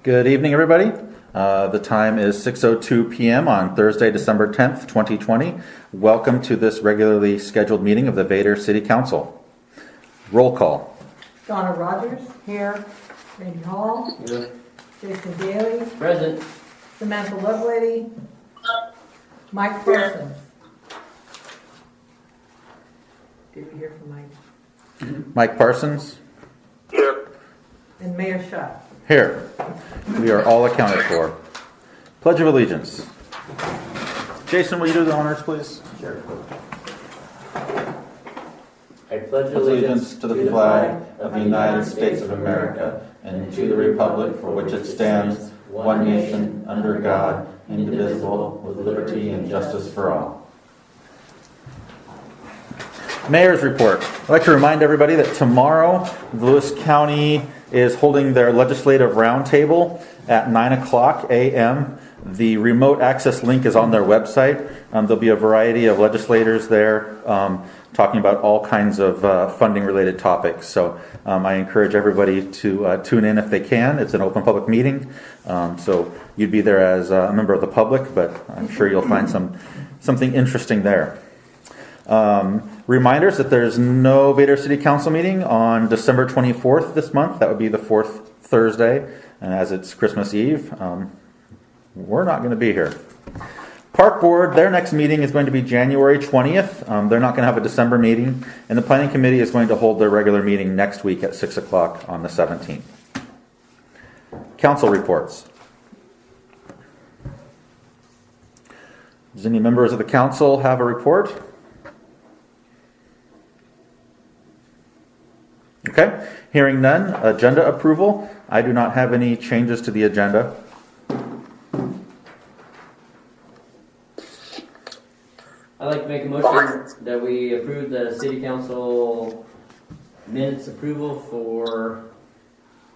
Good evening, everybody. The time is 6:02 p.m. on Thursday, December 10th, 2020. Welcome to this regularly scheduled meeting of the Vader City Council. Roll call. Donna Rogers. Here. Randy Hall. Here. Jason Daly. Present. Samantha Lovelady. Mike Parsons. Did we hear from Mike? Mike Parsons. Here. And Mayor Shutt. Here. We are all accounted for. Pledge of Allegiance. Jason, will you do the honors, please? Sure. I pledge Allegiance to the flag of the United States of America and to the republic for which it stands, one nation, under God, indivisible, with liberty and justice for all. Mayor's report. I'd like to remind everybody that tomorrow, Lewis County is holding their legislative roundtable at 9 o'clock a.m. The remote access link is on their website. There'll be a variety of legislators there talking about all kinds of funding-related topics. So I encourage everybody to tune in if they can. It's an open public meeting, so you'd be there as a member of the public, but I'm sure you'll find something interesting there. Reminders that there's no Vader City Council meeting on December 24th this month. That would be the fourth Thursday, and as it's Christmas Eve, we're not going to be here. Park Board, their next meeting is going to be January 20th. They're not going to have a December meeting, and the Planning Committee is going to hold their regular meeting next week at 6 o'clock on the 17th. Council reports. Does any members of the council have a report? Okay, hearing none. Agenda approval. I do not have any changes to the agenda. I'd like to make a motion that we approve the city council minutes approval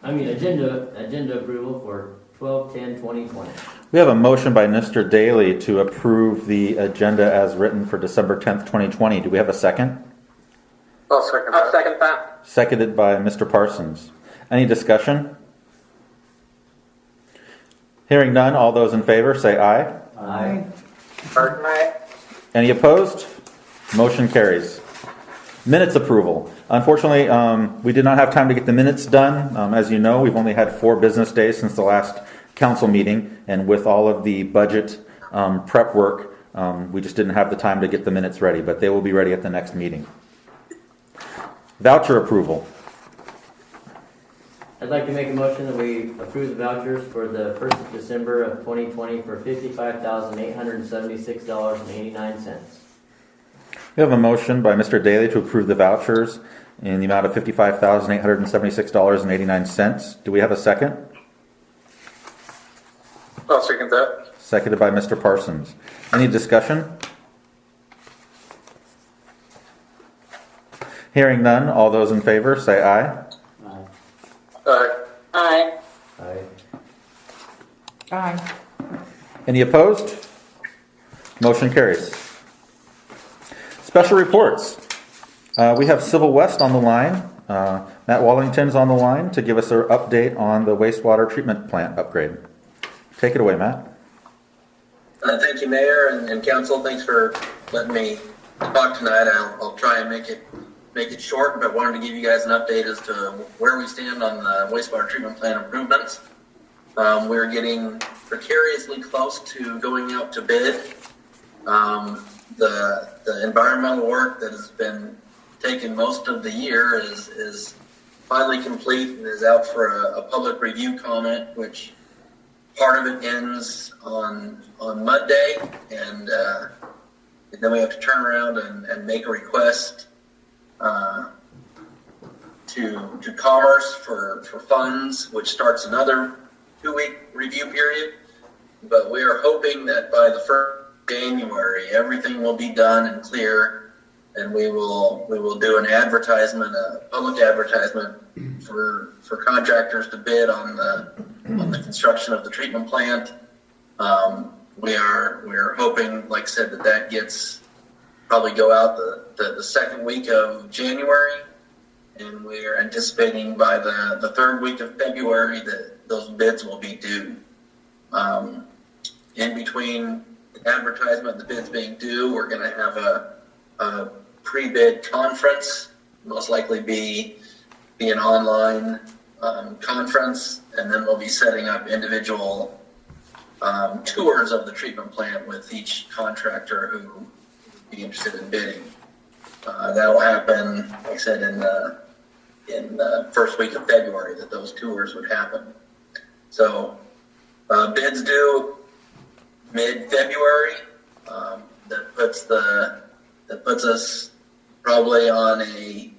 agenda approval for 12/10/2020. We have a motion by Mr. Daly to approve the agenda as written for December 10th, 2020. Do we have a second? I'll second that. Seconded by Mr. Parsons. Any discussion? Hearing none, all those in favor say aye. Aye. Aye. Any opposed? Motion carries. Minutes approval. Unfortunately, we did not have time to get the minutes done. As you know, we've only had 4 business days since the last council meeting, and with all of the budget prep work, we just didn't have the time to get the minutes ready, but they will be ready at the next meeting. Voucher approval. I'd like to make a motion that we approve the vouchers for the 1st of December of 2020 for $55,876.89. We have a motion by Mr. Daly to approve the vouchers in the amount of $55,876.89. Do we have a second? I'll second that. Seconded by Mr. Parsons. Any discussion? Hearing none, all those in favor say aye. Aye. Aye. Aye. Aye. Any opposed? Motion carries. Special reports. We have Civil West on the line. Matt Wallington's on the line to give us an update on the wastewater treatment plant upgrade. Take it away, Matt. Thank you, Mayor and Council. Thanks for letting me talk tonight. I'll try and make it short, but wanted to give you guys an update as to where we stand on the wastewater treatment plant improvements. We're getting precariously close to going out to bid. The environmental work that has been taking most of the year is finally complete and is out for a public review comment, which part of it ends on Monday, and then we have to turn around and make a request to Commerce for funds, which starts another 2-week review period. But we are hoping that by the 1st of January, everything will be done and clear, and we will do an advertisement, a public advertisement for contractors to bid on the construction of the treatment plant. We are hoping, like I said, that gets probably go out the second week of January, and we're anticipating by the third week of February that those bids will be due. In between the advertisement and the bids being due, we're going to have a pre-bid conference, most likely be an online conference, and then we'll be setting up individual tours of the treatment plant with each contractor who would be interested in bidding. That will happen, like I said, in the first week of February that those tours would happen. So bids due mid-February. That puts us probably on a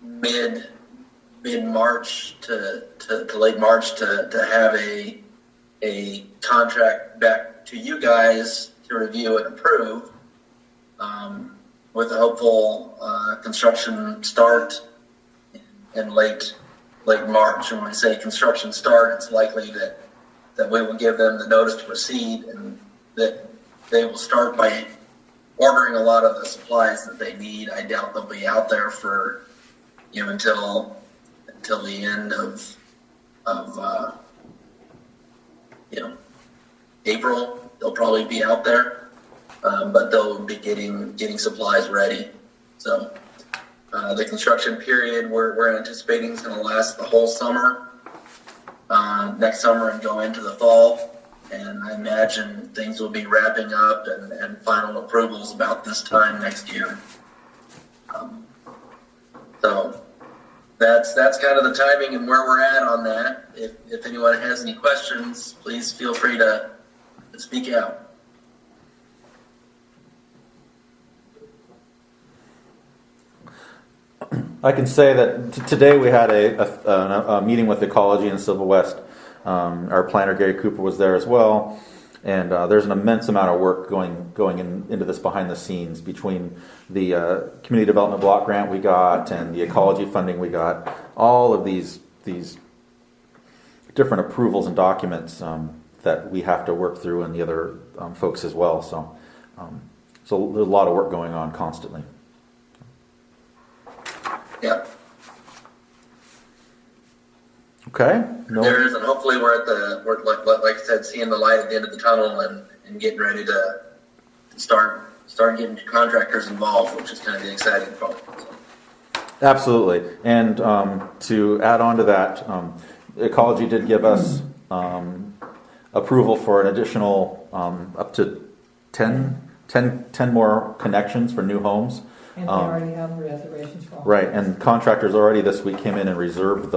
mid-March to late March to have a contract back to you guys to review and approve, with a hopeful construction start in late March. And when I say construction start, it's likely that we will give them the notice to proceed, and that they will start by ordering a lot of the supplies that they need. I doubt they'll be out there for until the end of April. They'll probably be out there, but they'll be getting supplies ready. So the construction period we're anticipating is going to last the whole summer, next summer, and go into the fall. And I imagine things will be wrapping up and final approvals about this time next year. So that's kind of the timing and where we're at on that. If anyone has any questions, please feel free to speak out. I can say that today we had a meeting with Ecology and Civil West. Our planner Gary Cooper was there as well, and there's an immense amount of work going into this behind the scenes between the community development block grant we got and the ecology funding we got. All of these different approvals and documents that we have to work through, and the other folks as well. So there's a lot of work going on constantly. Yeah. Okay. No. There is, and hopefully we're like I said, seeing the light at the end of the tunnel and getting ready to start getting contractors involved, which is kind of the exciting part. So. Absolutely. And to add on to that, Ecology did give us approval for an additional up to 10 more connections for new homes. And they already have reservations for all. Right, and contractors already this week came in and reserved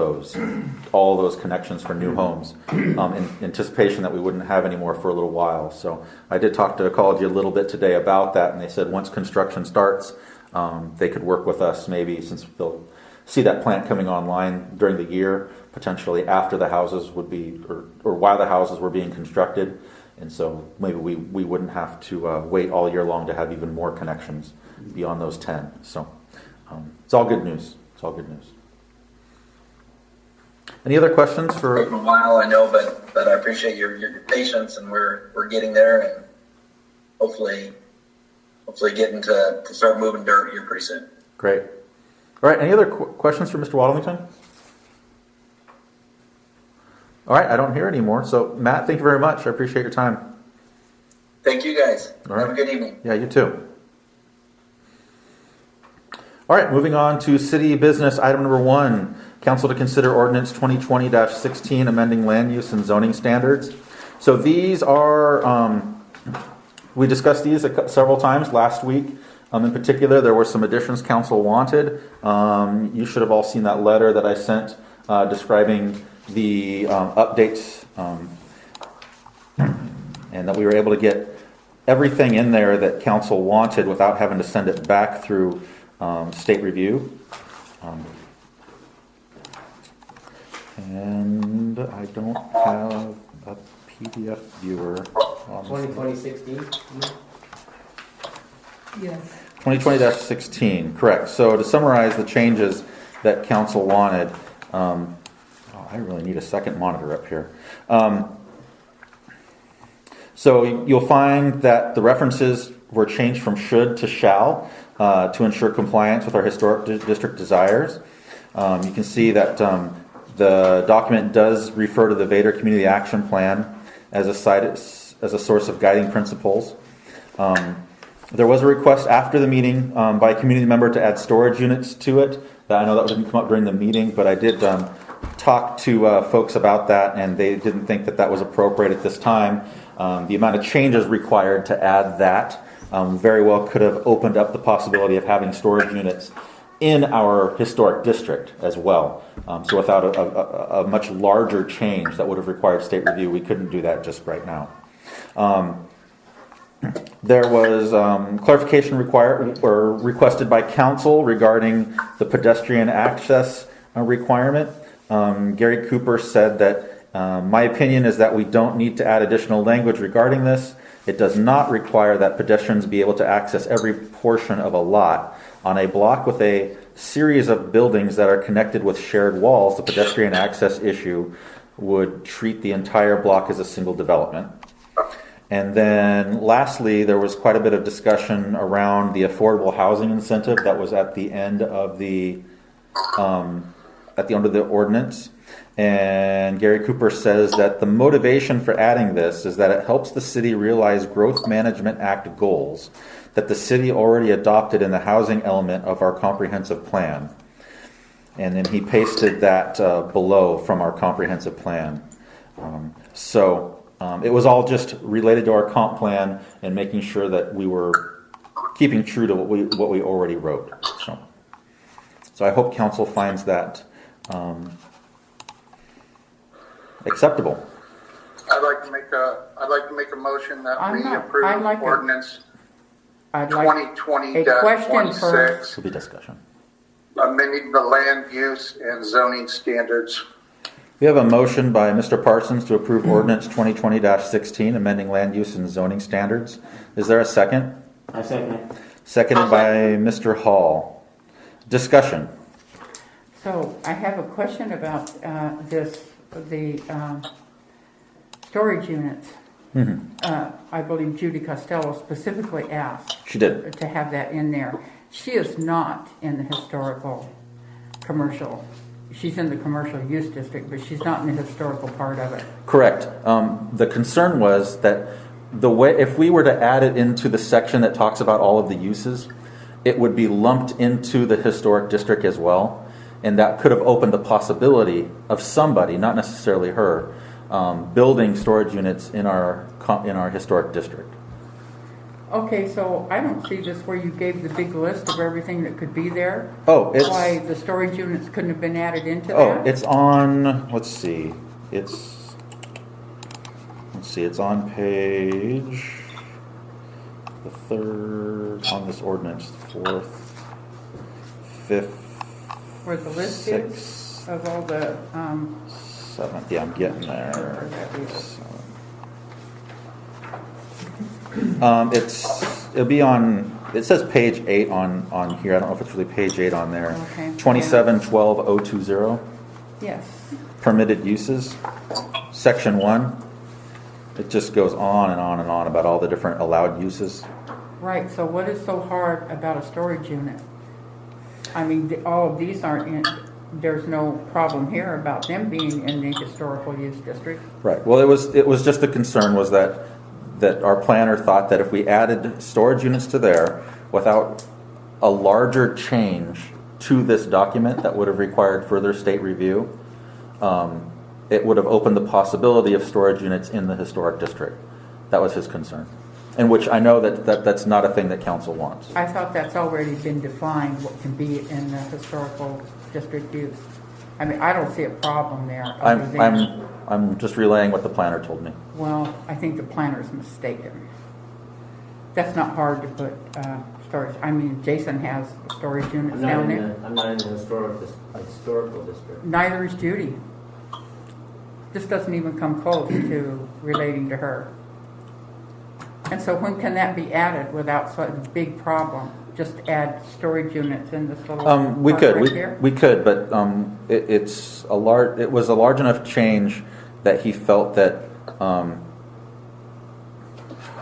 all those connections for new homes, in anticipation that we wouldn't have any more for a little while. So I did talk to Ecology a little bit today about that, and they said once construction starts, they could work with us maybe, since they'll see that plant coming online during the year, potentially after the houses would be, or while the houses were being constructed. And so maybe we wouldn't have to wait all year long to have even more connections beyond those 10. So it's all good news. It's all good news. Any other questions for? It's taken a while, I know, but I appreciate your patience, and we're getting there, and hopefully getting to start moving dirt here pretty soon. Great. All right. Any other questions for Mr. Waddington? All right. I don't hear any more. So Matt, thank you very much. I appreciate your time. Thank you, guys. All right. Have a good evening. Yeah, you too. All right, moving on to city business. Item number 1, council to consider ordinance 2020-16, amending land use and zoning standards. So these are, we discussed these several times last week. In particular, there were some additions council wanted. You should have all seen that letter that I sent describing the updates, and that we were able to get everything in there that council wanted without having to send it back through state review. And I don't have a PDF viewer. 2020-16? Yes. 2020-16, correct. So to summarize the changes that council wanted, I really need a second monitor up here. So you'll find that the references were changed from should to shall to ensure compliance with our historic district desires. You can see that the document does refer to the Vader Community Action Plan as a source of guiding principles. There was a request after the meeting by a community member to add storage units to it. I know that didn't come up during the meeting, but I did talk to folks about that, and they didn't think that was appropriate at this time. The amount of changes required to add that very well could have opened up the possibility of having storage units in our historic district as well. So without a much larger change that would have required state review, we couldn't do that just right now. There was clarification requested by council regarding the pedestrian access requirement. Gary Cooper said that my opinion is that we don't need to add additional language regarding this. It does not require that pedestrians be able to access every portion of a lot. On a block with a series of buildings that are connected with shared walls, the pedestrian access issue would treat the entire block as a single development. And then lastly, there was quite a bit of discussion around the affordable housing incentive that was at the end of the ordinance. And Gary Cooper says that the motivation for adding this is that it helps the city realize Growth Management Act goals that the city already adopted in the housing element of our comprehensive plan. And then he pasted that below from our comprehensive plan. It was all just related to our comp plan and making sure that we were keeping true to what we already wrote. So I hope council finds that acceptable. I'd like to make a motion that we approve ordinance I'd like 2020-26, This will be discussion. amending the land use and zoning standards. We have a motion by Mr. Parsons to approve ordinance 2020-16, amending land use and zoning standards. Is there a second? I second it. Seconded by Mr. Hall. Discussion. So I have a question about the storage units. I believe Judy Costello specifically asked She did. to have that in there. She is not in the historical commercial. She's in the commercial use district, but she's not in the historical part of it. Correct. The concern was that if we were to add it into the section that talks about all of the uses, it would be lumped into the historic district as well, and that could have opened the possibility of somebody, not necessarily her, building storage units in our historic district. Okay, so I don't see this where you gave the big list of everything that could be there. Oh, it's Why the storage units couldn't have been added into that? oh, it's on. Let's see. It's on page the third on this ordinance, fourth, fifth, Where the list sixth, is of all the, seventh. Yeah, I'm getting there. It'll be on. It says page 8 on here. I don't know if it's really page 8 on there. Okay. 27-12-020. yes. Permitted uses, section 1. It just goes on and on and on about all the different allowed uses. Right, so what is so hard about a storage unit? I mean, all of these aren't in, there's no problem here about them being in the historical use district. Right. Well, it was just the concern was that our planner thought that if we added storage units to there without a larger change to this document that would have required further state review, it would have opened the possibility of storage units in the historic district. That was his concern. And which I know that's not a thing that council wants. I thought that's already been defined, what can be in the historical district use. I mean, I don't see a problem there. I'm just relaying what the planner told me. Well, I think the planner's mistaken. That's not hard to put storage. I mean, Jason has storage units down there. I'm not in the historical district. Neither is Judy. This doesn't even come close to relating to her. And so when can that be added without such a big problem? Just add storage units in this little We part could, right here? we could, but it was a large enough change that he felt that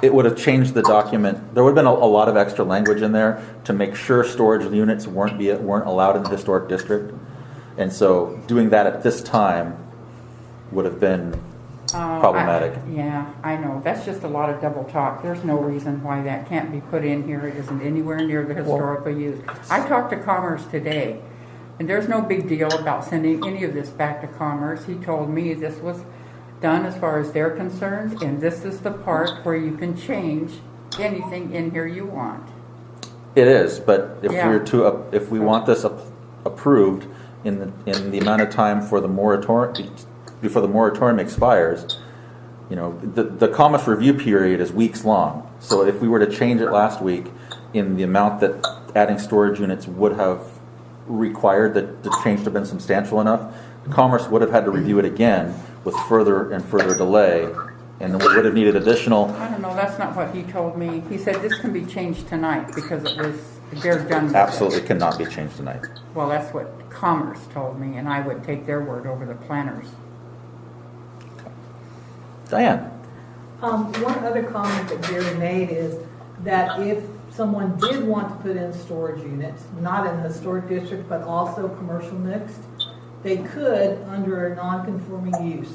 it would have changed the document. There would have been a lot of extra language in there to make sure storage units weren't allowed in the historic district. And so doing that at this time would have been problematic. Yeah, I know. That's just a lot of double talk. There's no reason why that can't be put in here. It isn't anywhere near the historical use. I talked to Commerce today, and there's no big deal about sending any of this back to Commerce. He told me this was done as far as they're concerned, and this is the part where you can change anything in here you want. It is, but if if we want this approved in the amount of time for the moratorium, before the moratorium expires, the Commerce review period is weeks long. So if we were to change it last week in the amount that adding storage units would have required, that the change to have been substantial enough, Commerce would have had to review it again with further and further delay, and then we would have needed additional. I don't know, that's not what he told me. He said this can be changed tonight because they're done with Absolutely cannot be changed tonight. Well, that's what Commerce told me, and I would take their word over the planners. Diane. One other comment that Gary made is that if someone did want to put in storage units, not in the historic district, but also commercial mixed, they could under a non-conforming use.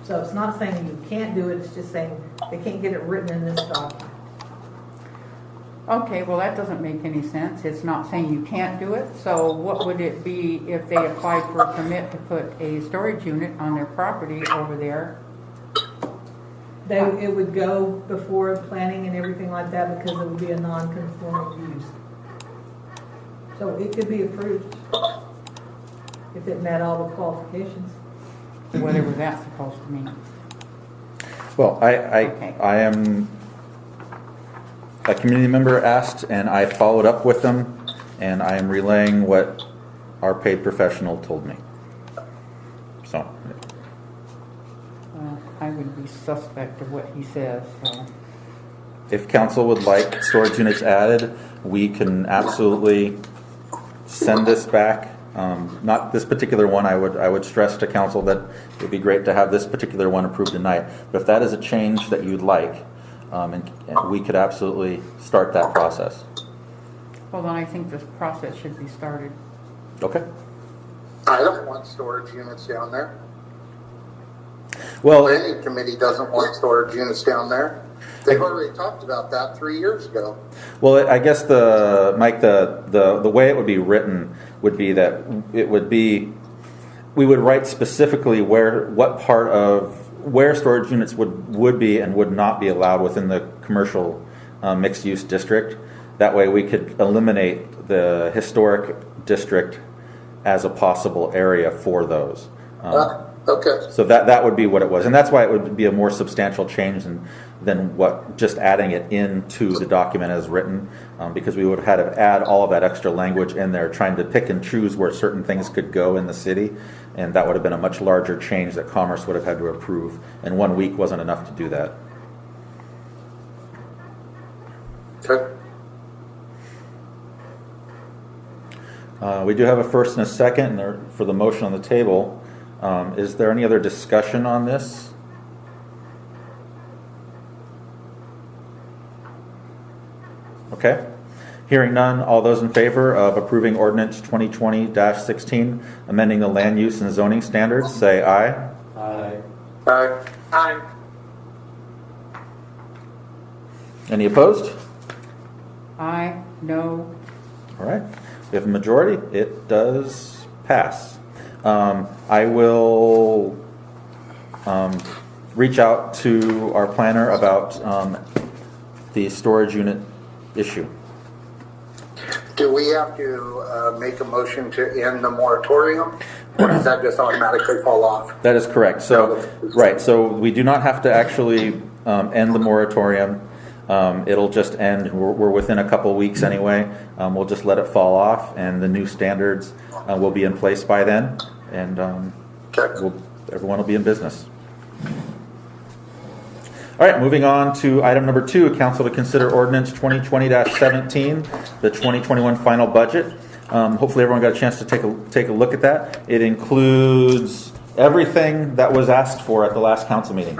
So it's not saying you can't do it, it's just saying they can't get it written in this document. Okay, well, that doesn't make any sense. It's not saying you can't do it. So what would it be if they applied for a permit to put a storage unit on their property over there? It would go before planning and everything like that because it would be a non-conforming use. So it could be approved if it met all the qualifications. Whatever that's supposed to mean. Well, Okay. I am a community member asked, and I followed up with them, and I am relaying what our paid professional told me. So. Well, I would be suspect of what he says, so. If council would like storage units added, we can absolutely send this back. Not this particular one. I would stress to council that it would be great to have this particular one approved tonight. But if that is a change that you'd like, and we could absolutely start that process. Well, then I think this process should be started. Okay. I don't want storage units down there. Well, Planning committee doesn't want storage units down there. They've already talked about that 3 years ago. well, I guess the way it would be written would be that it would be, we would write specifically where storage units would be and would not be allowed within the commercial mixed use district. That way we could eliminate the historic district as a possible area for those. Okay. So that would be what it was, and that's why it would be a more substantial change than what just adding it into the document as written, because we would have had to add all of that extra language in there, trying to pick and choose where certain things could go in the city, and that would have been a much larger change that Commerce would have had to approve, and 1 week wasn't enough to do that. Okay. We do have a first and a second for the motion on the table. Is there any other discussion on this? Okay. Hearing none, all those in favor of approving ordinance 2020-16, amending the land use and zoning standards, say aye. Aye. Aye. Any opposed? Aye, no. All right. We have a majority. It does pass. I will reach out to our planner about the storage unit issue. Do we have to make a motion to end the moratorium, or does that just automatically fall off? That is correct. So, right. So we do not have to actually end the moratorium. It'll just end. We're within a couple weeks anyway. We'll just let it fall off, and the new standards will be in place by then, and everyone will be in business. All right, moving on to item number 2, council to consider ordinance 2020-17, the 2021 final budget. Hopefully everyone got a chance to take a look at that. It includes everything that was asked for at the last council meeting.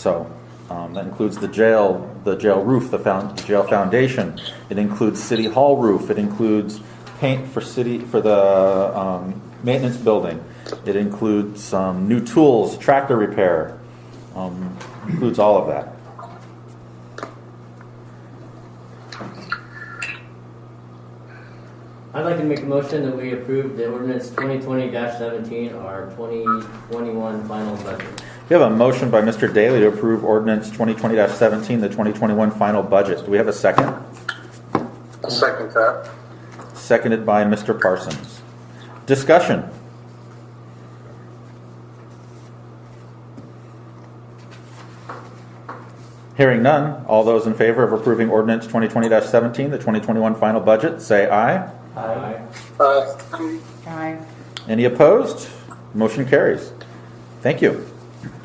So that includes the jail roof, the jail foundation. It includes city hall roof. It includes paint for the maintenance building. It includes some new tools, tractor repair. Includes all of that. I'd like to make a motion that we approve the ordinance 2020-17, our 2021 final budget. We have a motion by Mr. Daly to approve ordinance 2020-17, the 2021 final budget. Do we have a second? I'll second that. Seconded by Mr. Parsons. Discussion. Hearing none, all those in favor of approving ordinance 2020-17, the 2021 final budget, say aye. Aye. Aye. Any opposed? Motion carries. Thank you.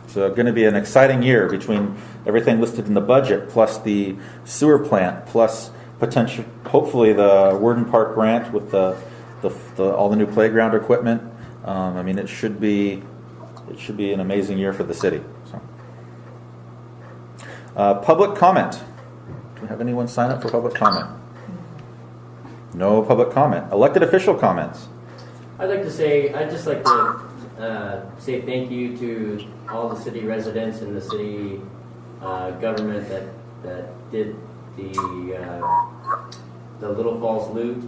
It's going to be an exciting year between everything listed in the budget, plus the sewer plant, plus potential, hopefully the Worden Park grant with all the new playground equipment. I mean, it should be an amazing year for the city. So. Public comment. Do we have anyone sign up for public comment? No public comment. Elected official comments. I'd just like to say thank you to all the city residents and the city government that did the Little Falls loot.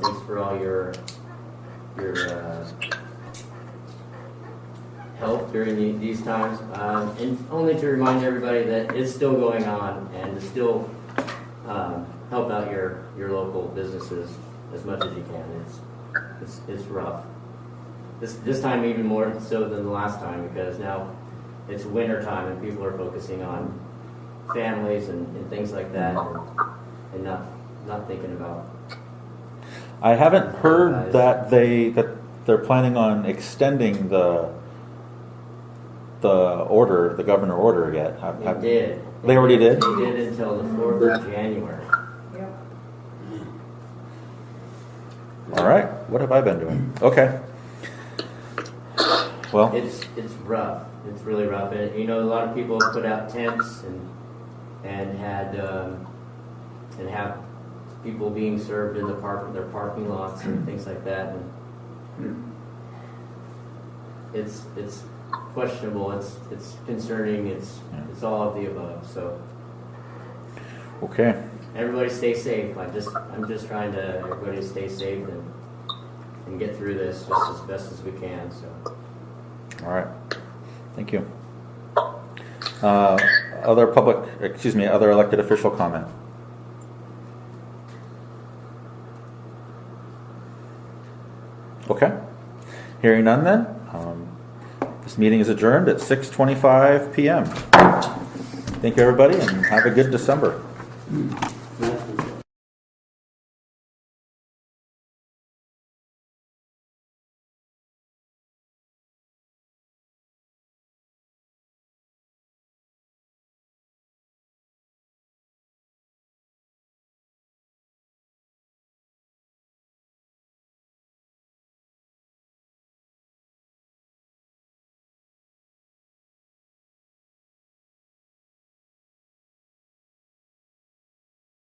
Thanks for all your help during these times, and only to remind everybody that it's still going on and to still help out your local businesses as much as you can. It's rough. This time even more so than the last time, because now it's winter time and people are focusing on families and things like that, and not thinking about. I haven't heard that they're planning on extending the governor order yet. They did. They already did? They did until the 4th of January. Yep. All right. What have I been doing? Okay. Well, It's rough. It's really rough. And a lot of people put out tents and have people being served in their parking lots and things like that. And it's questionable. It's concerning. It's all of the above. So okay. everybody stay safe. I'm just trying to everybody stay safe and get through this just as best as we can. So. All right. Thank you. Other elected official comment. Okay. Hearing none then. This meeting is adjourned at 6:25 p.m. Thank you, everybody, and have a good December.